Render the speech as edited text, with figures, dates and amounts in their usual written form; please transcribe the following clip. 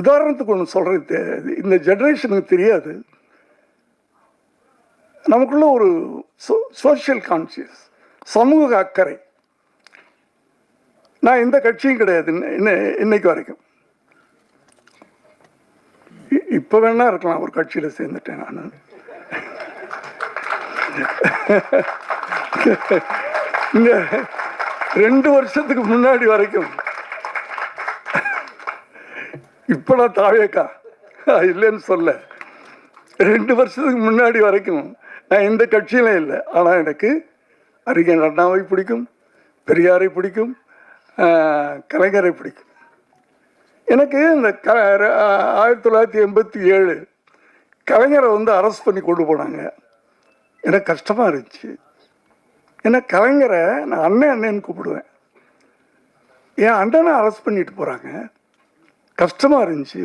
உதாரணத்துக்கு ஒன்று சொல்கிறது, இந்த ஜென்ரேஷனுக்கு தெரியாது. நமக்குள்ள ஒரு சோஷியல் கான்சியஸ், சமூக அக்கறை. நான் எந்த கட்சியும் கிடையாது இன்னைக்கு வரைக்கும். இப்போ வேணா இருக்கலாம் ஒரு கட்சியில் சேர்ந்துட்டேன் நான். இந்த 2 வருஷத்துக்கு முன்னாடி வரைக்கும் இப்போ நான் தாவேக்கா இல்லைன்னு சொல்ல, 2 வருஷத்துக்கு முன்னாடி வரைக்கும் நான் எந்த கட்சியிலும் இல்லை. ஆனால் எனக்கு அறிஞர் அண்ணாவை பிடிக்கும், பெரியாரை பிடிக்கும், கலைஞரை பிடிக்கும். எனக்கு இந்த 1987 கலைஞரை அரெஸ்ட் பண்ணி கொண்டு போனாங்க. எனக்கு கஷ்டமாக இருந்துச்சு. ஏன்னா கலைஞரை நான் அண்ணன்னு கூப்பிடுவேன். என் அண்ணனை அரெஸ்ட் பண்ணிட்டு போகிறாங்க, கஷ்டமாக இருந்துச்சு.